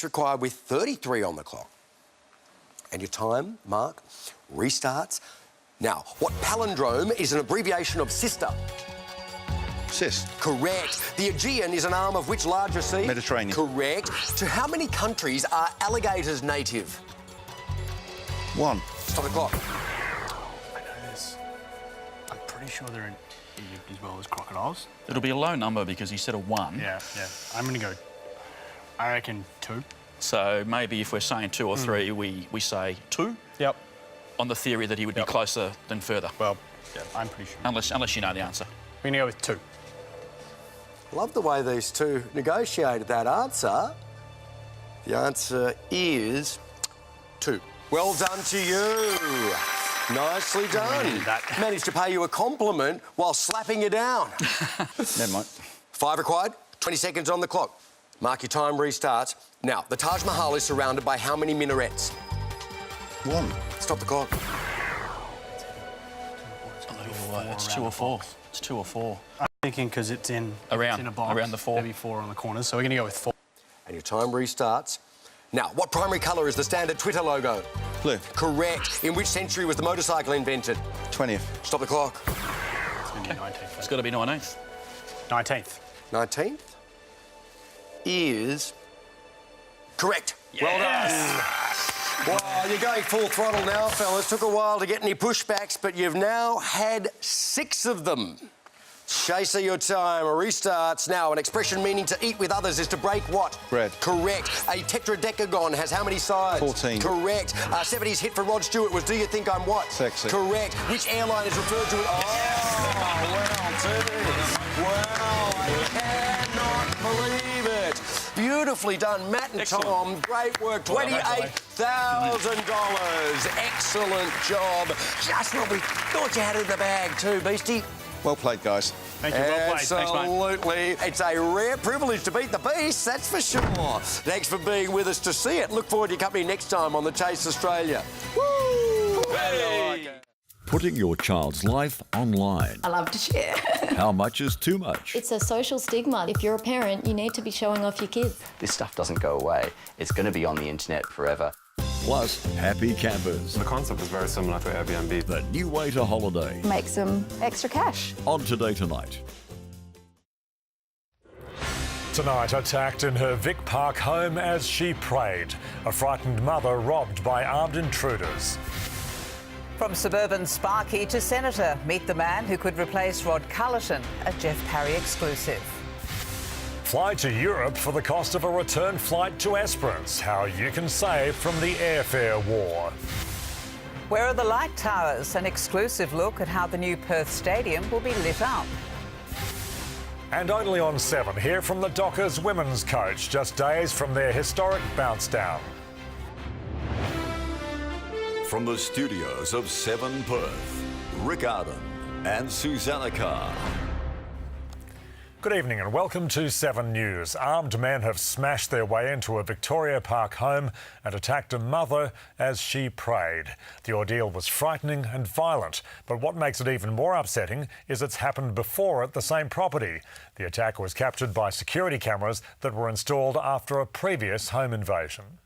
takes required with 33 on the clock. And your time, Mark, restarts. Now, what palindrome is an abbreviation of sister? Sis. Correct. The Aegean is an arm of which larger sea? Mediterranean. Correct. To how many countries are alligators native? 1. Stop the clock. I know this. I'm pretty sure they're in Egypt as well as crocodiles. It'll be a low number because he said a 1. Yeah. I'm going to go, I reckon 2. So maybe if we're saying 2 or 3, we say 2. Yep. On the theory that he would be closer than further. Well, yeah, I'm pretty sure. Unless you know the answer. We're going to go with 2. Love the way these two negotiated that answer. The answer is 2. Well done to you. Nicely done. Managed to pay you a compliment while slapping you down. Never mind. 5 required, 20 seconds on the clock. Mark, your time restarts. Now, the Taj Mahal is surrounded by how many minarets? 1. Stop the clock. It's 2 or 4. It's 2 or 4. I'm thinking because it's in a box. Around the 4. Maybe 4 on the corners, so we're going to go with 4. And your time restarts. Now, what primary colour is the standard Twitter logo? Blue. Correct. In which century was the motorcycle invented? 20th. Stop the clock. It's going to be 19th. It's got to be 19th. 19th. 19th is correct. Yes. Well done. Well, you're going full throttle now, fellas. Took a while to get any pushbacks, but you've now had 6 of them. Chaser, your time restarts now. An expression meaning to eat with others is to break what? Bread. Correct. A tetradecagon has how many sides? 14. Correct. 70s hit for Rod Stewart was Do You Think I'm What? Sexy. Correct. Which airline is referred to as... Wow, I cannot believe it. Beautifully done, Matt and Excellent. Tom. Great work. $28,000. Excellent job. Just what we thought you had in the bag too, Beastie. Well played, guys. Thank you. Well played. Thanks, mate. Absolutely. It's a rare privilege to beat the beast, that's for sure. Thanks for being with us to see it. Look forward to your company next time on The Chase Australia. Woo! Hey! Putting your child's life online. I love to share. How much is too much? It's a social stigma. If you're a parent, you need to be showing off your kids. This stuff doesn't go away. It's going to be on the internet forever. Plus, happy campers. The concept is very similar to Airbnb. The new way to holiday. Make some extra cash. On Today Tonight. Tonight, attacked in her Vic Park home as she prayed. A frightened mother robbed by armed intruders. From suburban Sparky to Senator, meet the man who could replace Rod Cullerton, a Jeff Parry exclusive. Fly to Europe for the cost of a return flight to Esperance. How you can save from the airfare war. Where are the light towers? An exclusive look at how the new Perth stadium will be lit up. And only on 7, hear from the Dockers women's coach, just days from their historic bounce down. From the studios of 7 Perth, Rick Arden and Susanna Carr. Good evening and welcome to 7 News. Armed men have smashed their way into a Victoria Park home and attacked a mother as she prayed. The ordeal was frightening and violent, but what makes it even more upsetting is it's happened before at the same property. The attack was captured by security cameras that were installed after a previous home invasion.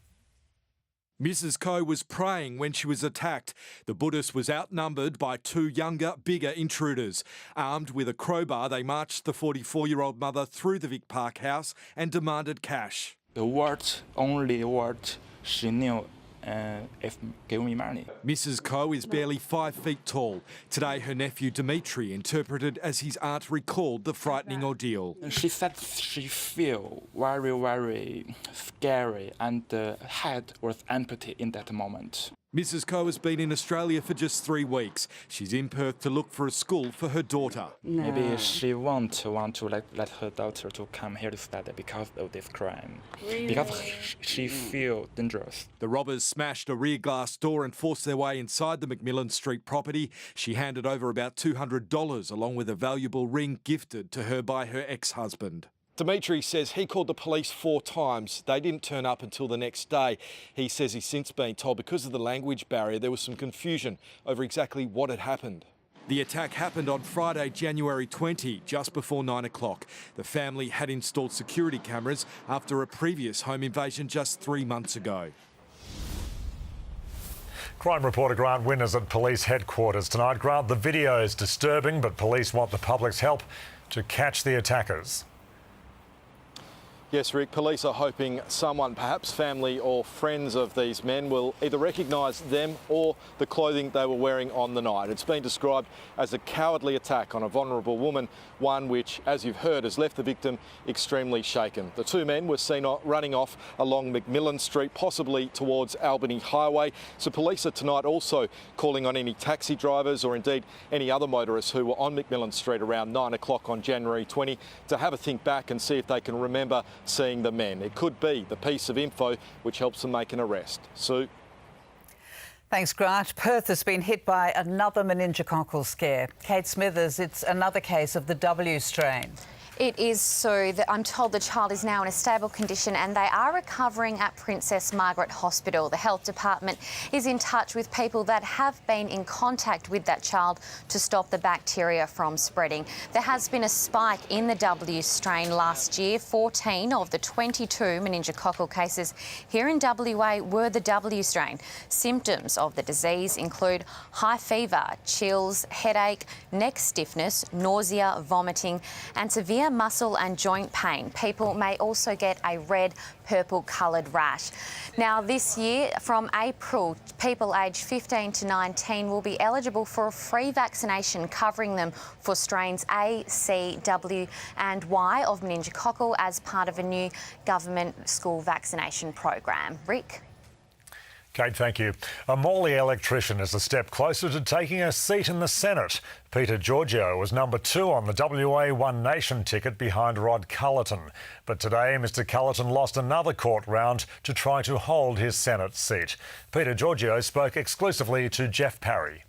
Mrs. Coe was praying when she was attacked. The Buddhist was outnumbered by 2 younger, bigger intruders. Armed with a crowbar, they marched the 44-year-old mother through the Vic Park house and demanded cash. The words, only words she knew, if give me money. Mrs. Coe is barely 5 feet tall. Today, her nephew Dimitri interpreted as his aunt recalled the frightening ordeal. She said she feel very, very scary and the head was empty in that moment. Mrs. Coe has been in Australia for just 3 weeks. She's in Perth to look for a school for her daughter. Maybe she want to let her daughter to come here to study because of this crime. Really? Because she feel dangerous. The robbers smashed a rear glass door and forced their way inside the McMillan Street property. She handed over about $200 along with a valuable ring gifted to her by her ex-husband. Dimitri says he called the police 4 times. They didn't turn up until the next day. He says he's since been told because of the language barrier there was some confusion over exactly what had happened. The attack happened on Friday, January 20, just before 9 o'clock. The family had installed security cameras after a previous home invasion just 3 months ago. Crime reporter Grant Winters at police headquarters tonight. Grant, the video is disturbing, but police want the public's help to catch the attackers. Yes, Rick, police are hoping someone, perhaps family or friends of these men, will either recognise them or the clothing they were wearing on the night. It's been described as a cowardly attack on a vulnerable woman, one which, as you've heard, has left the victim extremely shaken. The two men were seen running off along McMillan Street, possibly towards Albany Highway. So police are tonight also calling on any taxi drivers or indeed any other motorists who were on McMillan Street around 9 o'clock on January 20 to have a think back and see if they can remember seeing the men. It could be the piece of info which helps them make an arrest. Sue? Thanks, Grant. Perth has been hit by another meningococcal scare. Kate Smithers, it's another case of the W strain. It is, Sue. I'm told the child is now in a stable condition and they are recovering at Princess Margaret Hospital. The health department is in touch with people that have been in contact with that child to stop the bacteria from spreading. There has been a spike in the W strain last year. 14 of the 22 meningococcal cases here in WA were the W strain. Symptoms of the disease include high fever, chills, headache, neck stiffness, nausea, vomiting and severe muscle and joint pain. People may also get a red, purple coloured rash. Now this year, from April, people aged 15 to 19 will be eligible for a free vaccination covering them for strains A, C, W and Y of meningococcal as part of a new government school vaccination program. Rick? Kate, thank you. A Morley electrician is a step closer to taking a seat in the Senate. Peter Giorgio was number 2 on the WA One Nation ticket behind Rod Cullerton. But today, Mr Cullerton lost another court round to try to hold his Senate seat. Peter Giorgio spoke exclusively to Jeff Parry.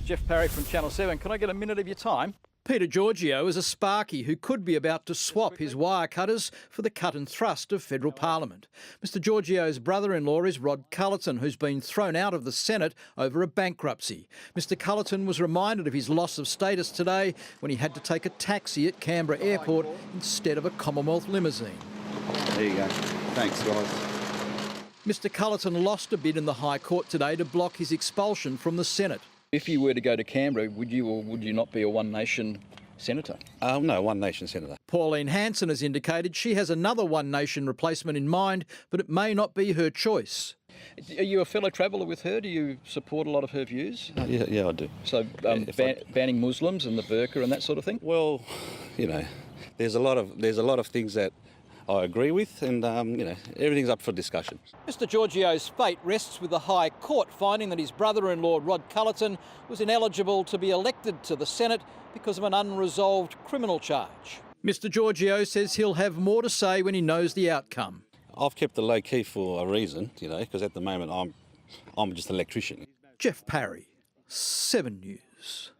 Jeff Parry from Channel 7. Can I get a minute of your time? Peter Giorgio is a sparky who could be about to swap his wire cutters for the cut and thrust of federal parliament. Mr Giorgio's brother-in-law is Rod Cullerton, who's been thrown out of the Senate over a bankruptcy. Mr Cullerton was reminded of his loss of status today when he had to take a taxi at Canberra Airport instead of a Commonwealth limousine. There you go. Thanks, guys. Mr Cullerton lost a bid in the High Court today to block his expulsion from the Senate. If you were to go to Canberra, would you or would you not be a One Nation senator? No, One Nation senator. Pauline Hanson has indicated she has another One Nation replacement in mind, but it may not be her choice. Are you a fellow traveller with her? Do you support a lot of her views? Yeah, I do. So banning Muslims and the burqa and that sort of thing? Well, you know, there's a lot of things that I agree with, and everything's up for discussion. Mr Giorgio's fate rests with the High Court finding that his brother-in-law Rod Cullerton was ineligible to be elected to the Senate because of an unresolved criminal charge. Mr Giorgio says he'll have more to say when he knows the outcome. I've kept the low key for a reason, because at the moment I'm just an electrician. Jeff Parry, 7 News.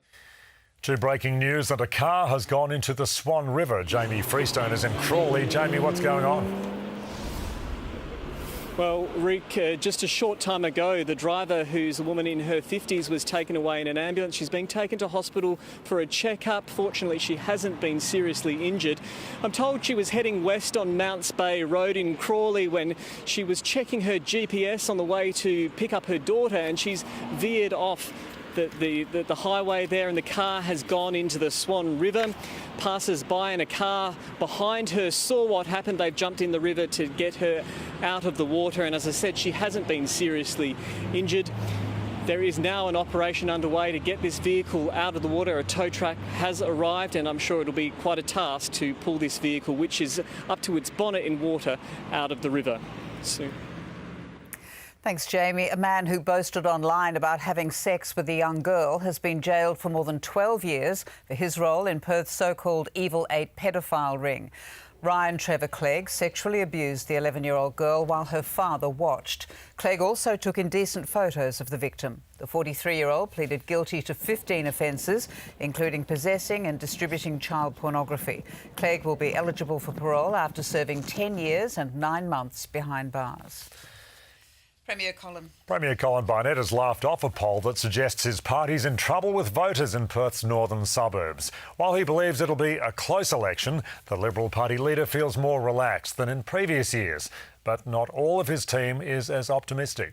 To breaking news that a car has gone into the Swan River. Jamie Freestone is in Crawley. Jamie, what's going on? Well, Rick, just a short time ago, the driver, who's a woman in her 50s, was taken away in an ambulance. She's being taken to hospital for a checkup. Fortunately, she hasn't been seriously injured. I'm told she was heading west on Mounts Bay Road in Crawley when she was checking her GPS on the way to pick up her daughter, and she's veered off the highway there, and the car has gone into the Swan River. Passers-by in a car behind her saw what happened. They've jumped in the river to get her out of the water, and as I said, she hasn't been seriously injured. There is now an operation underway to get this vehicle out of the water. A tow truck has arrived, and I'm sure it'll be quite a task to pull this vehicle, which is up to its bonnet in water, out of the river. Thanks, Jamie. A man who boasted online about having sex with a young girl has been jailed for more than 12 years for his role in Perth's so-called Evil 8 paedophile ring. Ryan Trevor Clegg sexually abused the 11-year-old girl while her father watched. Clegg also took indecent photos of the victim. The 43-year-old pleaded guilty to 15 offences, including possessing and distributing child pornography. Clegg will be eligible for parole after serving 10 years and 9 months behind bars. Premier Colin Barnett has laughed off a poll that suggests his party's in trouble with voters in Perth's northern suburbs. While he believes it'll be a close election, the Liberal Party leader feels more relaxed than in previous years. But not all of his team is as optimistic.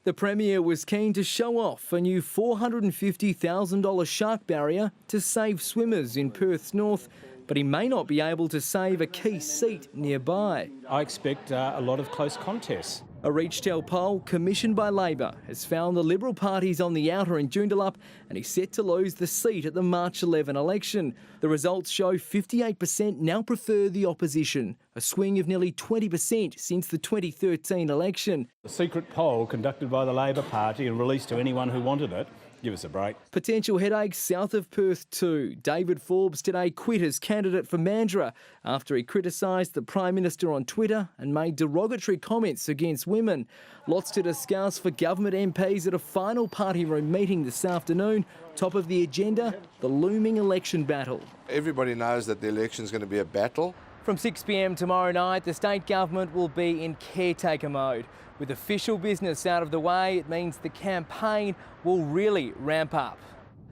The Premier was keen to show off a new $450,000 shark barrier to save swimmers in Perth's north, but he may not be able to save a key seat nearby. I expect a lot of close contests. A Reachtel poll commissioned by Labor has found the Liberal Party's on the outer in Joondalup and he's set to lose the seat at the March 11 election. The results show 58% now prefer the opposition, a swing of nearly 20% since the 2013 election. A secret poll conducted by the Labor Party and released to anyone who wanted it. Give us a break. Potential headaches south of Perth too. David Forbes today quit as candidate for Mandurah after he criticised the Prime Minister on Twitter and made derogatory comments against women. Lots to discuss for government MPs at a final party room meeting this afternoon. Top of the agenda, the looming election battle. Everybody knows that the election is going to be a battle. From 6 p.m. tomorrow night, the state government will be in caretaker mode. With official business out of the way, it means the campaign will really ramp up.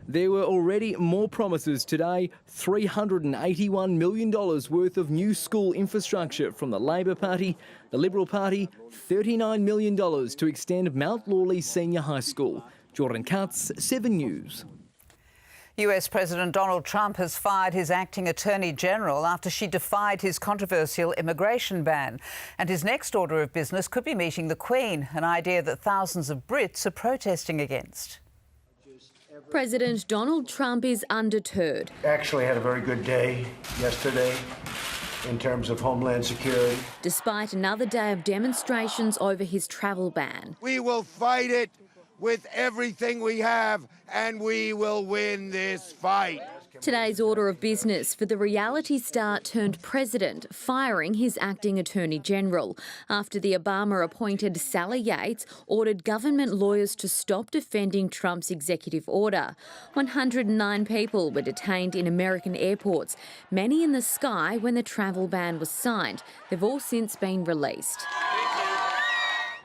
There were already more promises today, $381 million worth of new school infrastructure from the Labor Party. The Liberal Party, $39 million to extend Mount Lawley Senior High School. Jordan Katz, 7 News. US President Donald Trump has fired his acting Attorney General after she defied his controversial immigration ban. And his next order of business could be meeting the Queen, an idea that thousands of Brits are protesting against. President Donald Trump is undeterred. Actually had a very good day yesterday in terms of Homeland Security. Despite another day of demonstrations over his travel ban. We will fight it with everything we have, and we will win this fight. Today's order of business for the reality star turned president, firing his acting Attorney General after the Obama-appointed Sally Yates ordered government lawyers to stop defending Trump's executive order. 109 people were detained in American airports, many in the sky when the travel ban was signed. They've all since been released.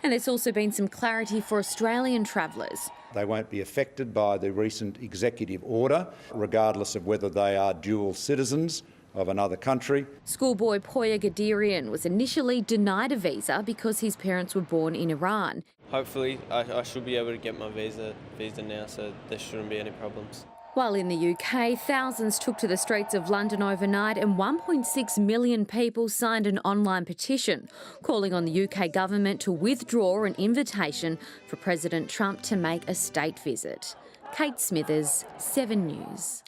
And there's also been some clarity for Australian travellers. They won't be affected by the recent executive order, regardless of whether they are dual citizens of another country. Schoolboy Poya Gadirian was initially denied a visa because his parents were born in Iran. Hopefully I should be able to get my visa now, so there shouldn't be any problems. While in the UK, thousands took to the streets of London overnight and 1.6 million people signed an online petition calling on the UK government to withdraw an invitation for President Trump to make a state visit. Kate Smithers, 7 News.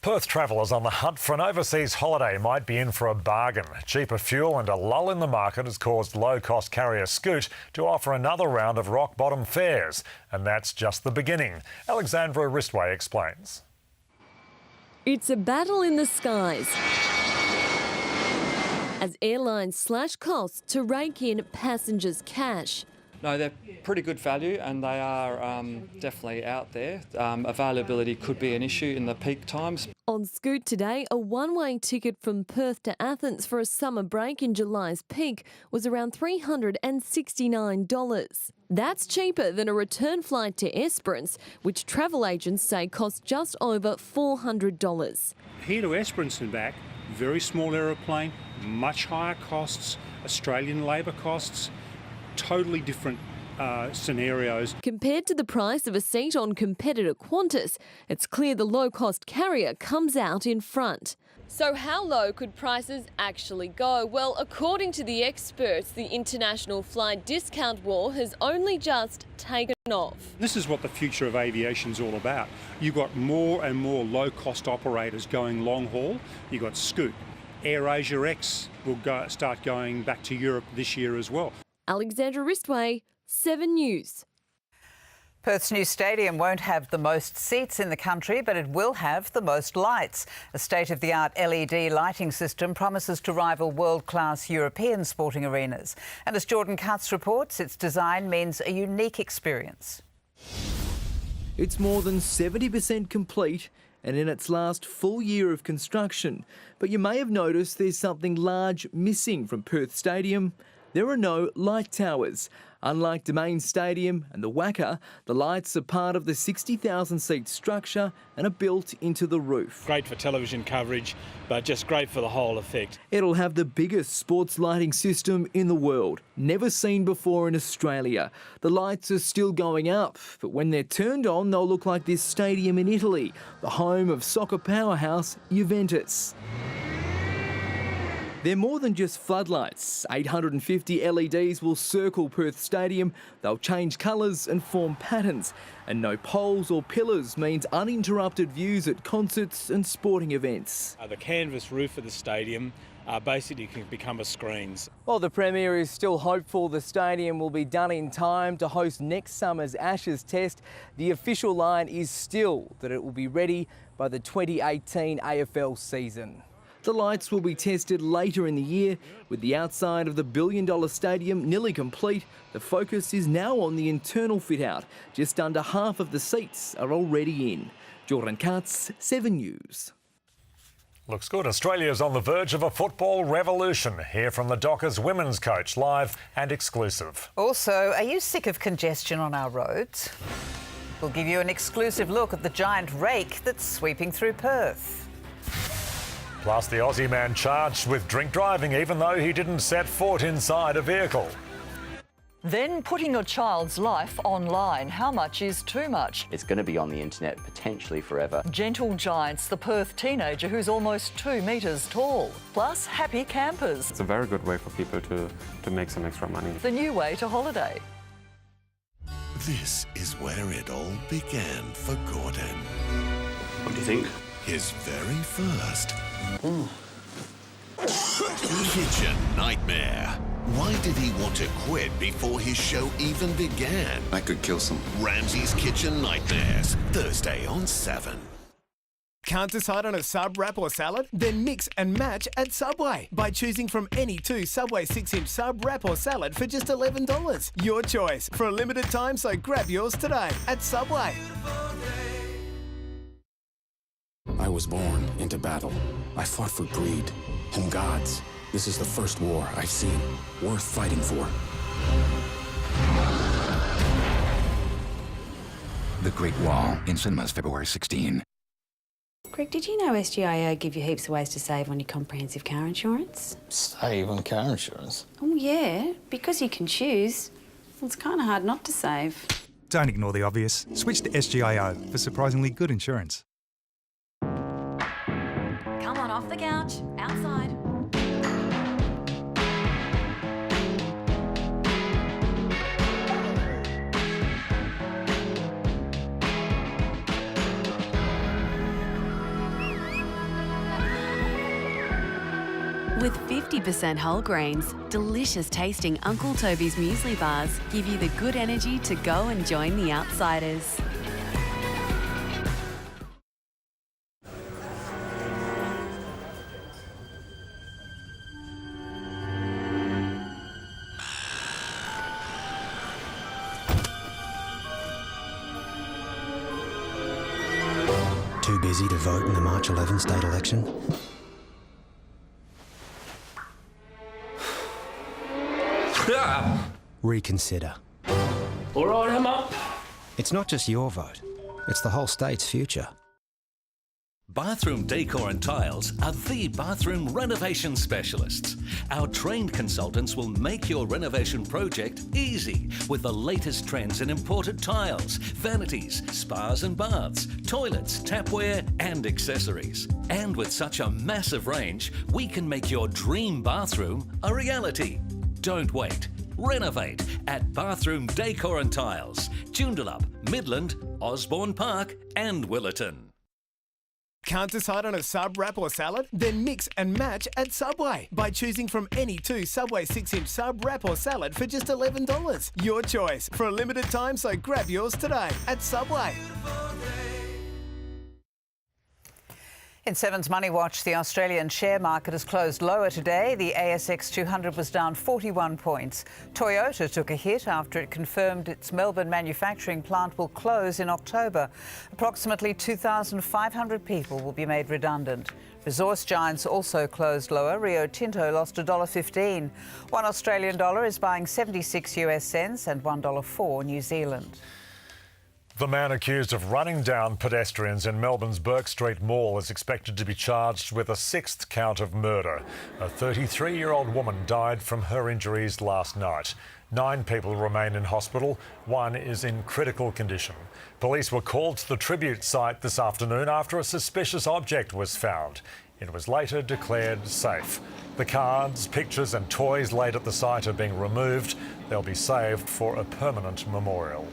Perth travellers on the hunt for an overseas holiday might be in for a bargain. Cheaper fuel and a lull in the market has caused low-cost carrier Scoot to offer another round of rock-bottom fares. And that's just the beginning. Alexandra Ristway explains. It's a battle in the skies as airlines slash costs to rake in passengers' cash. No, they're pretty good value and they are definitely out there. Availability could be an issue in the peak times. On Scoot today, a one-way ticket from Perth to Athens for a summer break in July's peak was around $369. That's cheaper than a return flight to Esperance, which travel agents say costs just over $400. Here to Esperance and back, very small aeroplane, much higher costs, Australian labour costs, totally different scenarios. Compared to the price of a seat on competitor Qantas, it's clear the low-cost carrier comes out in front. So how low could prices actually go? Well, according to the experts, the international flight discount war has only just taken off. This is what the future of aviation's all about. You've got more and more low-cost operators going long haul. You've got Scoot. AirAsia X will start going back to Europe this year as well. Alexandra Ristway, 7 News. Perth's new stadium won't have the most seats in the country, but it will have the most lights. A state-of-the-art LED lighting system promises to rival world-class European sporting arenas. And as Jordan Katz reports, its design means a unique experience. It's more than 70% complete and in its last full year of construction. But you may have noticed there's something large missing from Perth Stadium: There are no light towers. Unlike Domain Stadium and the Wacker, the lights are part of the 60,000-seat structure and are built into the roof. Great for television coverage, but just great for the whole effect. It'll have the biggest sports lighting system in the world, never seen before in Australia. The lights are still going up, but when they're turned on, they'll look like this stadium in Italy, the home of soccer powerhouse Juventus. They're more than just floodlights. 850 LEDs will circle Perth Stadium. They'll change colours and form patterns. And no poles or pillars means uninterrupted views at concerts and sporting events. The canvas roof of the stadium basically can become a screens. While the Premier is still hopeful the stadium will be done in time to host next summer's Ashes Test, the official line is still that it will be ready by the 2018 AFL season. The lights will be tested later in the year. With the outside of the billion-dollar stadium nearly complete, the focus is now on the internal fit-out. Just under half of the seats are already in. Jordan Katz, 7 News. Looks good. Australia's on the verge of a football revolution. Hear from the Dockers women's coach, live and exclusive. Also, are you sick of congestion on our roads? We'll give you an exclusive look at the giant rake that's sweeping through Perth. Plus, the Aussie man charged with drink driving even though he didn't set foot inside a vehicle. Then putting your child's life online. How much is too much? It's going to be on the internet potentially forever. Gentle Giants, the Perth teenager who's almost 2 metres tall. Plus, happy campers. It's a very good way for people to make some extra money. The new way to holiday. This is where it all began for Gordon. What do you think? His very first kitchen nightmare. Why did he want to quit before his show even began? I could kill some. Ramsay's Kitchen Nightmares, Thursday on 7. Can't decide on a sub, wrap or salad? Then mix and match at Subway by choosing from any 2 Subway 6-inch sub, wrap or salad for just $11. Your choice for a limited time, so grab yours today at Subway. I was born into battle. I fought for greed and gods. This is the first war I've seen worth fighting for. The Great Wall in cinemas February 16. Greg, did you know SGIO give you heaps of ways to save on your comprehensive car insurance? Save on car insurance? Oh, yeah, because you can choose. Well, it's kind of hard not to save. Don't ignore the obvious. Switch to SGIO for surprisingly good insurance. Come on off the couch, outside. With 50% whole grains, delicious tasting Uncle Toby's muesli bars give you the good energy to go and join the outsiders. Too busy to vote in the March 11 state election? Reconsider. All right, I'm up. It's not just your vote, it's the whole state's future. Bathroom Decor and Tiles are the bathroom renovation specialists. Our trained consultants will make your renovation project easy with the latest trends in imported tiles, vanities, spas and baths, toilets, tapware and accessories. And with such a massive range, we can make your dream bathroom a reality. Don't wait. Renovate at Bathroom Decor and Tiles, Joondalup, Midland, Osborne Park and Willetton. Can't decide on a sub, wrap or salad? Then mix and match at Subway by choosing from any 2 Subway 6-inch sub, wrap or salad for just $11. Your choice for a limited time, so grab yours today at Subway. In 7's Money Watch, the Australian share market has closed lower today. The ASX 200 was down 41 points. Toyota took a hit after it confirmed its Melbourne manufacturing plant will close in October. Approximately 2,500 people will be made redundant. Resource giants also closed lower. Rio Tinto lost $1.15. One Australian dollar is buying 76 US cents and $1.04 New Zealand. The man accused of running down pedestrians in Melbourne's Bourke Street Mall is expected to be charged with a 6th count of murder. A 33-year-old woman died from her injuries last night. 9 people remain in hospital. 1 is in critical condition. Police were called to the tribute site this afternoon after a suspicious object was found. It was later declared safe. The cards, pictures and toys laid at the site are being removed. They'll be saved for a permanent memorial.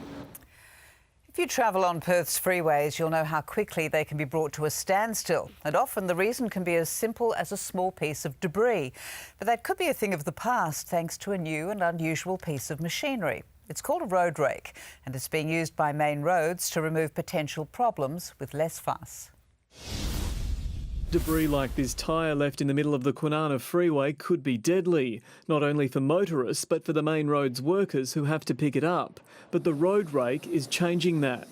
If you travel on Perth's freeways, you'll know how quickly they can be brought to a standstill. And often the reason can be as simple as a small piece of debris. But that could be a thing of the past thanks to a new and unusual piece of machinery. It's called a road rake, and it's being used by main roads to remove potential problems with less fuss. Debris like this tyre left in the middle of the Kwinana freeway could be deadly, not only for motorists but for the main roads workers who have to pick it up. But the road rake is changing that.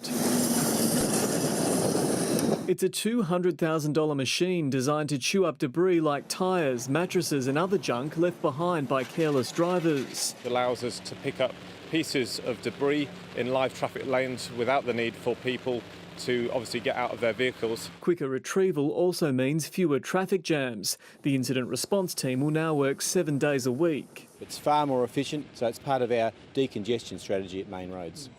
It's a $200,000 machine designed to chew up debris like tyres, mattresses and other junk left behind by careless drivers. It allows us to pick up pieces of debris in live traffic lanes without the need for people to obviously get out of their vehicles. Quicker retrieval also means fewer traffic jams. The incident response team will now work 7 days a week. It's far more efficient, so it's part of our decongestion strategy at main roads.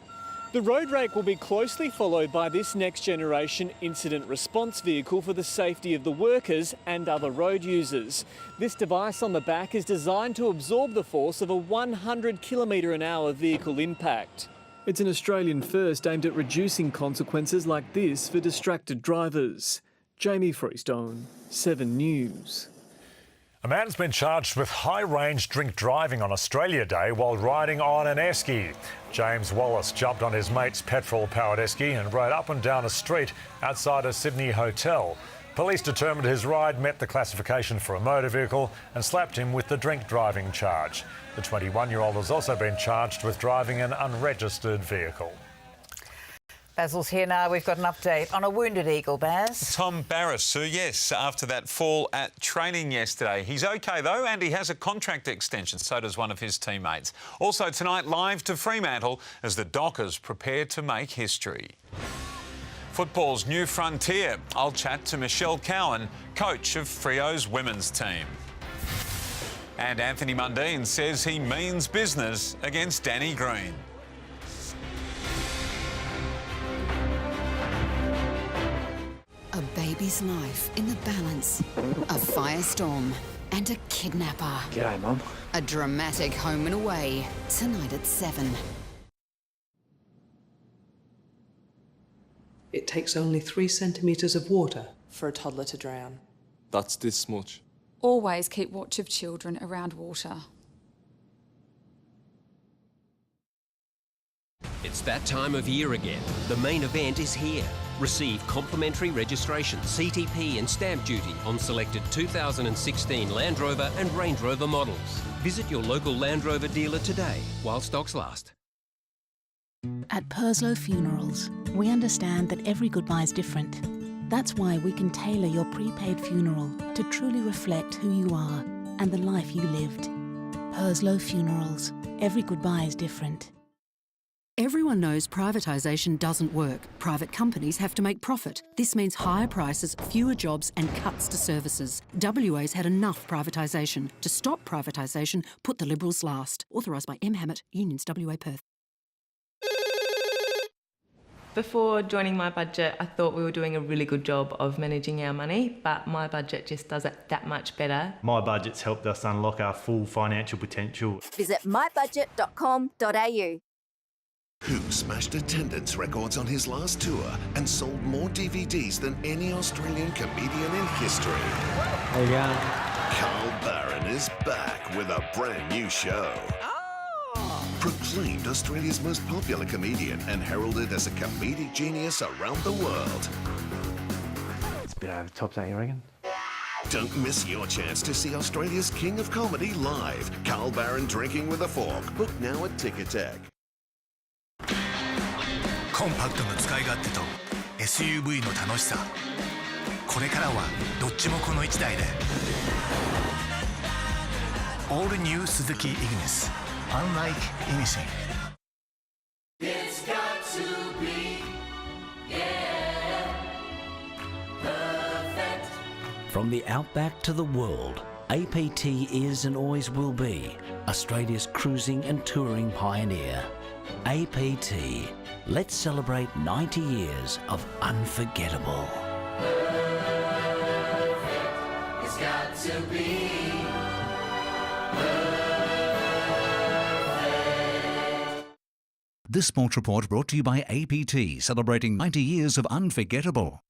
The road rake will be closely followed by this next generation incident response vehicle for the safety of the workers and other road users. This device on the back is designed to absorb the force of a 100 km/h vehicle impact. It's an Australian first aimed at reducing consequences like this for distracted drivers. Jamie Freestone, 7 News. A man's been charged with high-range drink driving on Australia Day while riding on an esky. James Wallace jumped on his mate's petrol-powered esky and rode up and down a street outside a Sydney hotel. Police determined his ride met the classification for a motor vehicle and slapped him with the drink driving charge. The 21-year-old has also been charged with driving an unregistered vehicle. Basil's here now. We've got an update on a wounded eagle, Baz. Tom Barris, who, yes, after that fall at training yesterday. He's OK, though, and he has a contract extension. So does one of his teammates. Also tonight, live to Fremantle as the Dockers prepare to make history. Football's new frontier. I'll chat to Michelle Cowan, coach of Freo's women's team. And Anthony Mundine says he means business against Danny Green. A baby's life in the balance, a firestorm and a kidnapper. G'day, Mum. A dramatic home and away, tonight at 7. It takes only 3 centimetres of water for a toddler to drown. That's this much. Always keep watch of children around water. It's that time of year again. The main event is here. Receive complimentary registration, CTP and stamp duty on selected 2016 Land Rover and Range Rover models. Visit your local Land Rover dealer today while stocks last. At Perslow Funerals, we understand that every goodbye is different. That's why we can tailor your prepaid funeral to truly reflect who you are and the life you lived. Perslow Funerals. Every goodbye is different. Everyone knows privatisation doesn't work. Private companies have to make profit. This means higher prices, fewer jobs and cuts to services. WA's had enough privatisation. To stop privatisation, put the Liberals last. Authorised by M. Hammett, Unions WA Perth. Before joining My Budget, I thought we were doing a really good job of managing our money, but My Budget just does it that much better. My Budget's helped us unlock our full financial potential. Visit mybudget.com.au. Who smashed attendance records on his last tour and sold more DVDs than any Australian comedian in history? There you go. Carl Barron is back with a brand new show. Proclaimed Australia's most popular comedian and heralded as a comedic genius around the world. It's a bit over the top, don't you reckon? Don't miss your chance to see Australia's King of Comedy live. Carl Barron Drinking with a Fork. Book now at Ticketek. コンパクトな使い勝手と SUV の楽しさ。これからはどっちもこの1台で All new Suzuki Ignis Unlike anything It's got to be, yeah, perfect. From the outback to the world, APT is and always will be Australia's cruising and touring pioneer. APT. Let's celebrate 90 years of unforgettable. It's got to be perfect. This sports report brought to you by APT, celebrating 90 years of unforgettable.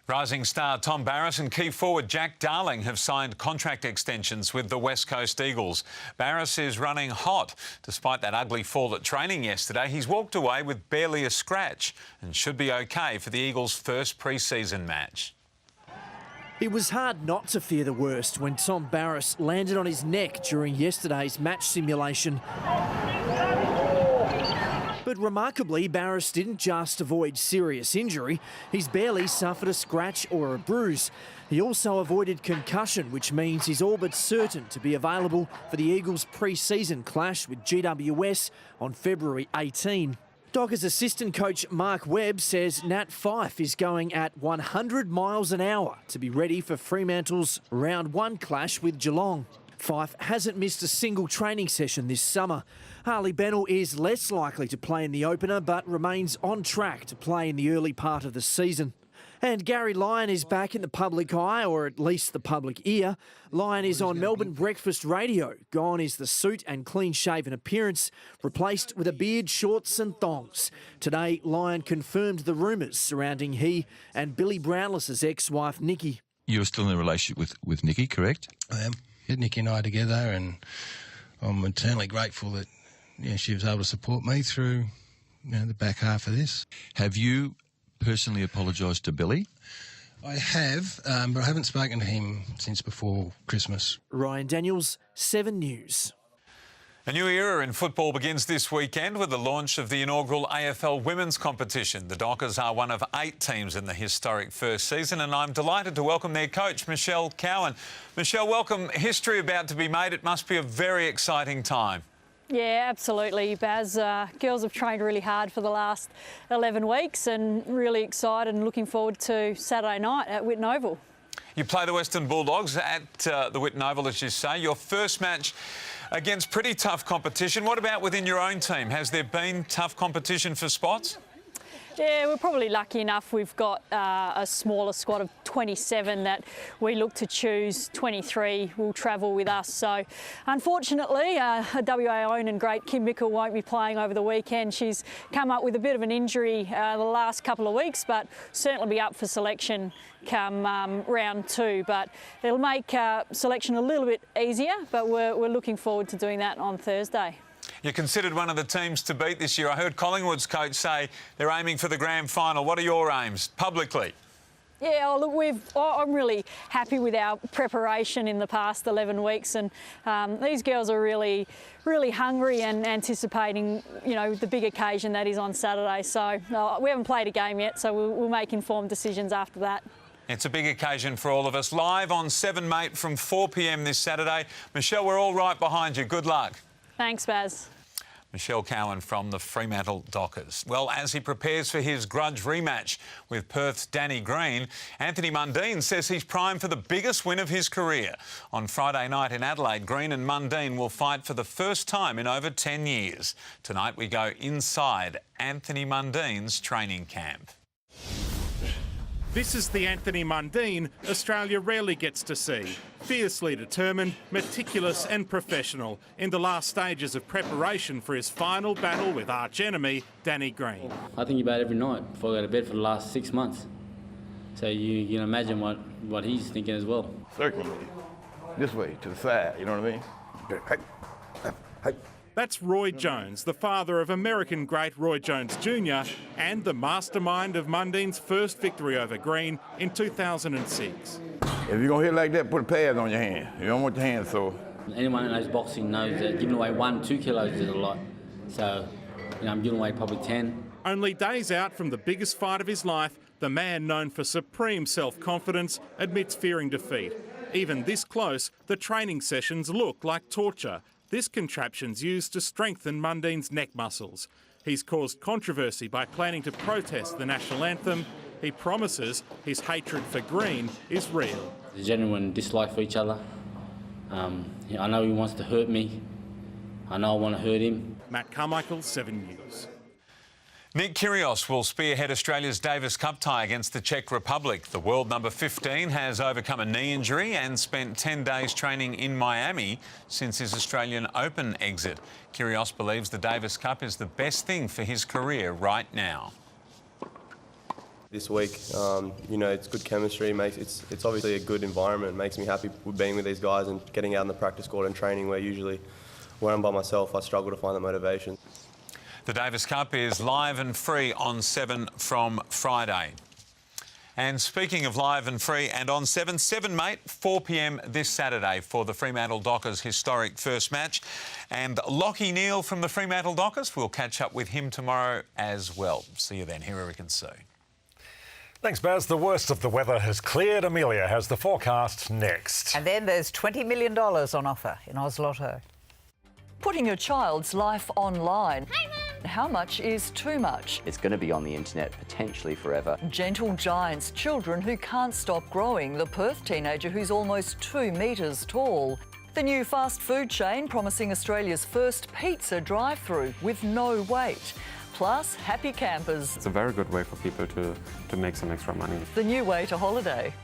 Rising star Tom Barrass and key forward Jack Darling have signed contract extensions with the West Coast Eagles. Barrass is running hot. Despite that ugly fall at training yesterday, he's walked away with barely a scratch and should be okay for the Eagles' first pre-season match. It was hard not to fear the worst when Tom Barrass landed on his neck during yesterday's match simulation. But remarkably, Barrass didn't just avoid serious injury. He's barely suffered a scratch or a bruise. He also avoided concussion, which means he's all but certain to be available for the Eagles' pre-season clash with GWS on February 18. Dockers assistant coach Mark Webb says Nat Fyfe is going at 100 miles an hour to be ready for Fremantle's round 1 clash with Geelong. Fyfe hasn't missed a single training session this summer. Harley Bennell is less likely to play in the opener but remains on track to play in the early part of the season. And Gary Lyon is back in the public eye, or at least the public ear. Lyon is on Melbourne Breakfast Radio. Gone is the suit and clean-shaven appearance, replaced with a beard, shorts and thongs. Today, Lyon confirmed the rumours surrounding he and Billy Brownless's ex-wife, Nikki. You're still in a relationship with Nikki, correct? I am. Nikki and I are together, and I'm eternally grateful that she was able to support me through the back half of this. Have you personally apologised to Billy? I have, but I haven't spoken to him since before Christmas. Ryan Daniels, 7 News. A new era in football begins this weekend with the launch of the inaugural AFL Women's Competition. The Dockers are one of 8 teams in the historic first season, and I'm delighted to welcome their coach, Michelle Cowan. Michelle, welcome. History about to be made. It must be a very exciting time. Yeah, absolutely, Baz. Girls have trained really hard for the last 11 weeks and really excited and looking forward to Saturday night at Whitten Oval. You play the Western Bulldogs at the Whitten Oval, as you say. Your first match against pretty tough competition. What about within your own team? Has there been tough competition for spots? Yeah, we're probably lucky enough. We've got a smaller squad of 27 that we look to choose. 23 will travel with us. So, unfortunately, a WA own and great Kim Mickle won't be playing over the weekend. She's come up with a bit of an injury the last couple of weeks, but certainly be up for selection come round 2. But it'll make selection a little bit easier, but we're looking forward to doing that on Thursday. You're considered one of the teams to beat this year. I heard Collingwood's coach say they're aiming for the grand final. What are your aims publicly? Yeah, look, I'm really happy with our preparation in the past 11 weeks, and these girls are really, really hungry and anticipating, the big occasion that is on Saturday. So we haven't played a game yet, so we'll make informed decisions after that. It's a big occasion for all of us. Live on 7 Mate from 4 p.m. this Saturday. Michelle, we're all right behind you. Good luck. Thanks, Baz. Michelle Cowan from the Fremantle Dockers. Well, as he prepares for his grudge rematch with Perth's Danny Green, Anthony Mundine says he's primed for the biggest win of his career. On Friday night in Adelaide, Green and Mundine will fight for the first time in over 10 years. Tonight we go inside Anthony Mundine's training camp. This is the Anthony Mundine Australia rarely gets to see. Fiercely determined, meticulous and professional in the last stages of preparation for his final battle with arch-enemy Danny Green. I think about it every night before I go to bed for the last 6 months. So you can imagine what he's thinking as well. Circling me, this way, to the side, you know what I mean? Hey. That's Roy Jones, the father of American great Roy Jones Jr. and the mastermind of Mundine's first victory over Green in 2006. If you're going to hit like that, put a pad on your hand. You don't want your hand sore. Anyone that knows boxing knows that giving away 1-2 kilos is a lot. So, I'm giving away probably 10. Only days out from the biggest fight of his life, The man known for supreme self-confidence admits fearing defeat. Even this close, the training sessions look like torture. This contraption's used to strengthen Mundine's neck muscles. He's caused controversy by planning to protest the national anthem. He promises his hatred for green is real. There's a genuine dislike for each other. I know he wants to hurt me. I know I want to hurt him. Matt Carmichael, 7 News. Nick Kyrgios will spearhead Australia's Davis Cup tie against the Czech Republic. The world number 15 has overcome a knee injury and spent 10 days training in Miami since his Australian Open exit. Kyrgios believes the Davis Cup is the best thing for his career right now. This week, it's good chemistry. It's obviously a good environment. It makes me happy with being with these guys and getting out in the practice court and training where usually when I'm by myself, I struggle to find the motivation. The Davis Cup is live and free on 7 from Friday. And speaking of live and free and on 7, mate, 4 p.m. this Saturday for the Fremantle Dockers' historic first match. And Lachie Neale from the Fremantle Dockers, we'll catch up with him tomorrow as well. See you then. Here Eric and Sue. Thanks, Baz. The worst of the weather has cleared. Amelia has the forecast next. And then there's $20 million on offer in Oz Lotto. Putting your child's life online. How much is too much? It's going to be on the internet potentially forever. Gentle Giant's children who can't stop growing. The Perth teenager who's almost 2 metres tall. The new fast food chain promising Australia's first pizza drive-through with no wait. Plus, happy campers. It's a very good way for people to make some extra money. The new way to holiday.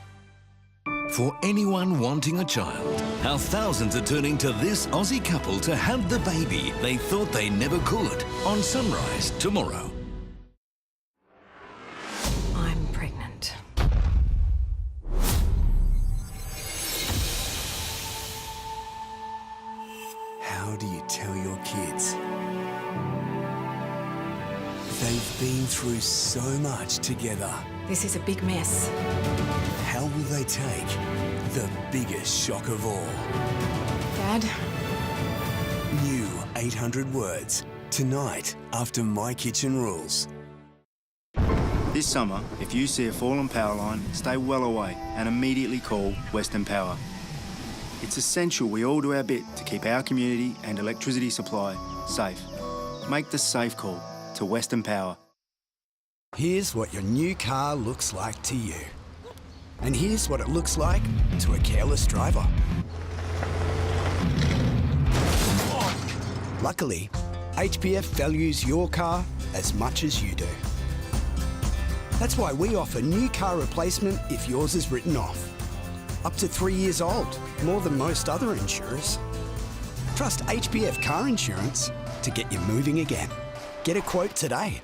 For anyone wanting a child, how thousands are turning to this Aussie couple to have the baby they thought they never could on Sunrise tomorrow. I'm pregnant. How do you tell your kids? They've been through so much together. This is a big mess. How will they take the biggest shock of all? Dad? New 800 Words, tonight after My Kitchen Rules. This summer, if you see a fallen power line, stay well away and immediately call Western Power. It's essential we all do our bit to keep our community and electricity supply safe. Make the safe call to Western Power. Here's what your new car looks like to you. And here's what it looks like to a careless driver. Luckily, HPF values your car as much as you do. That's why we offer new car replacement if yours is written off. Up to 3 years old, more than most other insurers. Trust HPF Car Insurance to get you moving again. Get a quote today.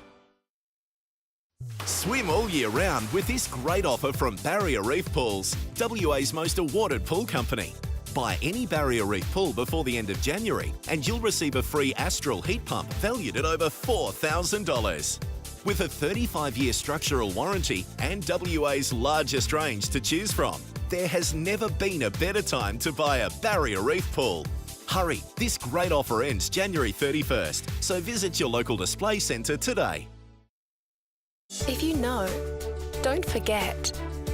Swim all year round with this great offer from Barrier Reef Pools, WA's most awarded pool company. Buy any Barrier Reef pool before the end of January and you'll receive a free Astral heat pump valued at over $4,000. With a 35-year structural warranty and WA's largest range to choose from, there has never been a better time to buy a Barrier Reef pool. Hurry, this great offer ends January 31st, so visit your local display centre today. If you know, don't forget.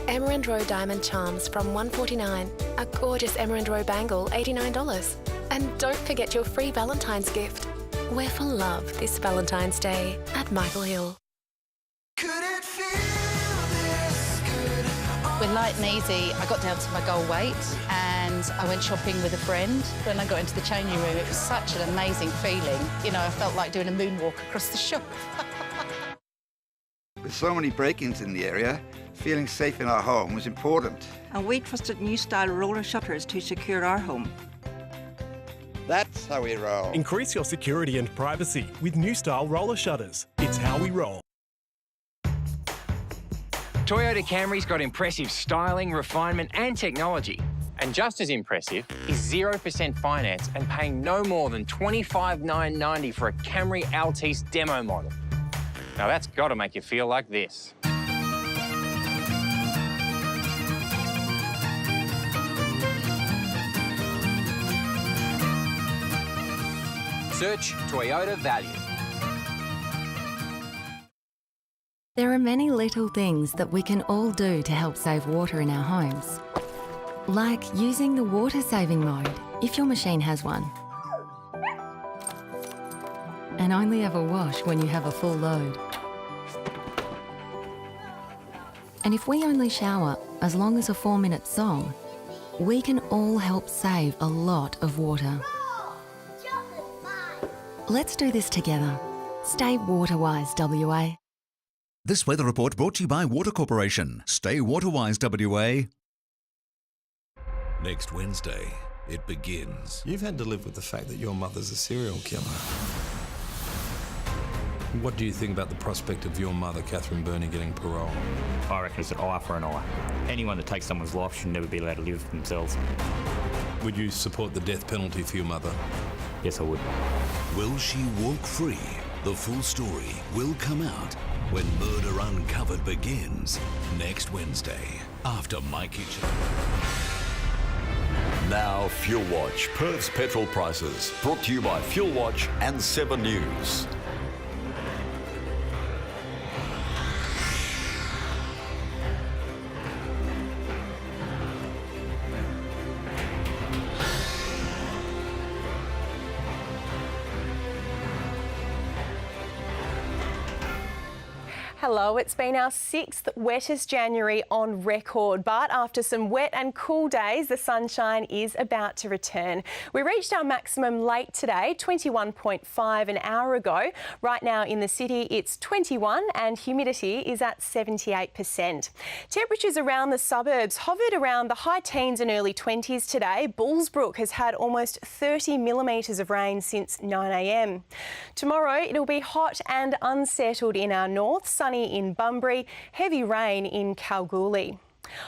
Emerald Row Diamond Charms from $149. A gorgeous Emerald Row bangle, $89. And don't forget your free Valentine's gift. We're for love this Valentine's Day at Michael Hill. With Light and Easy, I got down to my goal weight and I went shopping with a friend. When I got into the changing room, it was such an amazing feeling. You know, I felt like doing a moonwalk across the shop. With so many break-ins in the area, feeling safe in our home was important. And we trusted new style roller shutters to secure our home. That's how we roll. Increase your security and privacy with new style roller shutters. It's how we roll. Toyota Camry's got impressive styling, refinement and technology. And just as impressive is 0% finance and paying no more than $25,990 for a Camry Altice demo model. Now that's got to make you feel like this. Search Toyota Value. There are many little things that we can all do to help save water in our homes. Like using the water saving mode, if your machine has one. And only ever wash when you have a full load. And if we only shower as long as a 4-minute song, we can all help save a lot of water. Let's do this together. Stay water-wise, WA. This weather report brought to you by Water Corporation. Stay water-wise, WA. Next Wednesday, it begins. You've had to live with the fact that your mother's a serial killer. What do you think about the prospect of your mother, Catherine Burney, getting parole? I reckon it's an eye for an eye. Anyone that takes someone's life should never be allowed to live themselves. Would you support the death penalty for your mother? Yes, I would. Will she walk free? The full story will come out when Murder Uncovered begins next Wednesday after My Kitchen. Now Fuel Watch, Perth's petrol prices, brought to you by Fuel Watch and 7 News. Hello, it's been our 6th wettest January on record, but after some wet and cool days, the sunshine is about to return. We reached our maximum late today, 21.5 an hour ago. Right now in the city, it's 21 and humidity is at 78%. Temperatures around the suburbs hovered around the high teens and early 20s today. Bullsbrook has had almost 30 millimetres of rain since 9 a.m. Tomorrow, it'll be hot and unsettled in our north, sunny in Bunbury, heavy rain in Kalgoorlie.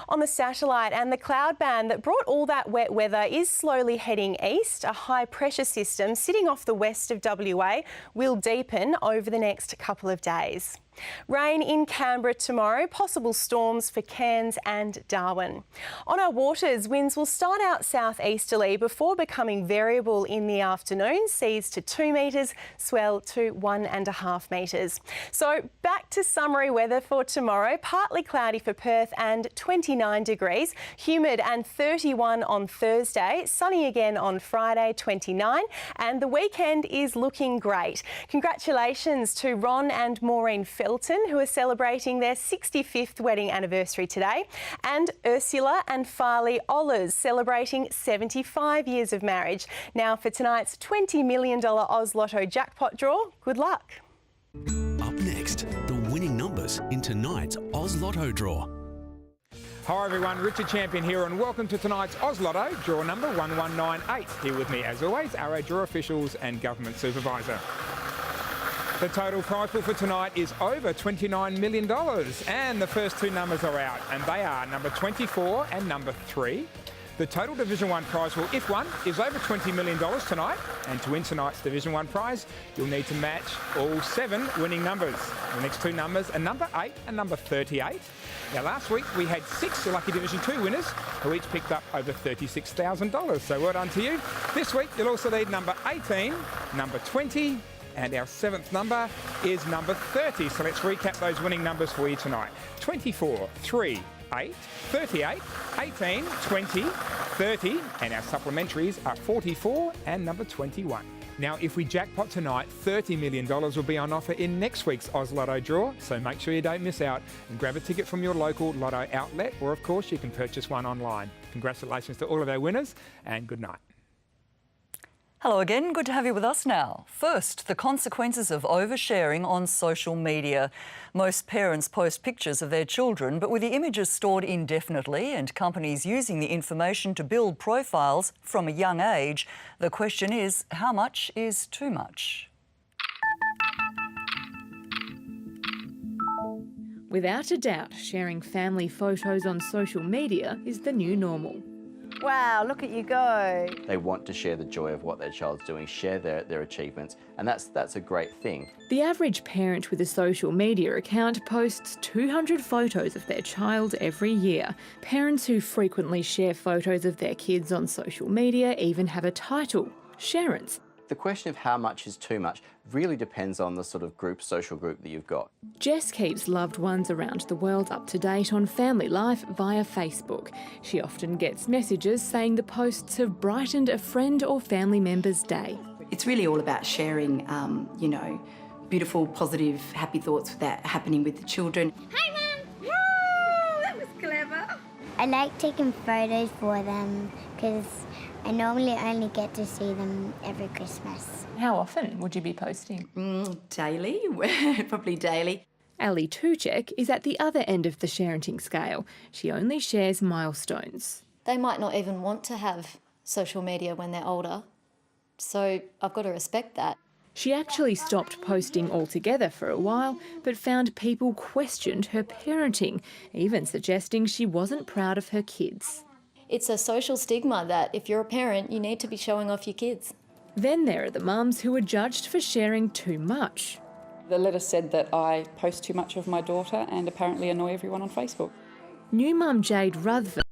On the satellite, and the cloud band that brought all that wet weather is slowly heading east. A high pressure system sitting off the west of WA will deepen over the next couple of days. Rain in Canberra tomorrow, possible storms for Cairns and Darwin. On our waters, winds will start out southeasterly before becoming variable in the afternoon, seas to 2 metres, swell to 1.5 metres. So back to summery weather for tomorrow, partly cloudy for Perth and 29 degrees, humid and 31 on Thursday, sunny again on Friday, 29, and the weekend is looking great. Congratulations to Ron and Maureen Felton, who are celebrating their 65th wedding anniversary today, and Ursula and Farley Ollers celebrating 75 years of marriage. Now for tonight's $20 million Oz Lotto jackpot draw, good luck. Up next, the winning numbers in tonight's Oz Lotto draw. Hi everyone, Richard Champion here and welcome to tonight's Oz Lotto, draw number 1198. Here with me as always, our draw officials and government supervisor. The total prize pool for tonight is over $29 million and the first two numbers are out and they are number 24 and number 3. The total Division 1 prize pool, if won, is over $20 million tonight, and to win tonight's Division 1 prize, you'll need to match all 7 winning numbers. The next two numbers are number 8 and number 38. Now last week we had 6 lucky Division 2 winners who each picked up over $36,000, so well done to you. This week you'll also need number 18, number 20, and our 7th number is number 30. So let's recap those winning numbers for you tonight. 24, 3, 8, 38, 18, 20, 30, and our supplementaries are 44 and number 21. Now, if we jackpot tonight, $30 million will be on offer in next week's Oz Lotto draw, so make sure you don't miss out and grab a ticket from your local Lotto outlet, or of course you can purchase one online. Congratulations to all of our winners and good night. Hello again, good to have you with us now. First, the consequences of oversharing on social media. Most parents post pictures of their children, but with the images stored indefinitely and companies using the information to build profiles from a young age, the question is, how much is too much? Without a doubt, sharing family photos on social media is the new normal. Wow, look at you go. They want to share the joy of what their child's doing, share their achievements, and that's a great thing. The average parent with a social media account posts 200 photos of their child every year. Parents who frequently share photos of their kids on social media even have a title, Sharents. The question of how much is too much really depends on the sort of social group that you've got. Jess keeps loved ones around the world up to date on family life via Facebook. She often gets messages saying the posts have brightened a friend or family member's day. It's really all about sharing, you know, beautiful, positive, happy thoughts that are happening with the children. Hi, Mum! Whoa, that was clever. I like taking photos for them because I normally only get to see them every Christmas. How often would you be posting? Daily, probably daily. Ali Tuchek is at the other end of the sharenting scale. She only shares milestones. They might not even want to have social media when they're older, so I've got to respect that. She actually stopped posting altogether for a while, but found people questioned her parenting, even suggesting she wasn't proud of her kids. It's a social stigma that if you're a parent, you need to be showing off your kids. Then there are the mums who are judged for sharing too much. The letter said that I post too much of my daughter and apparently annoy everyone on Facebook. New mum Jade Ruthven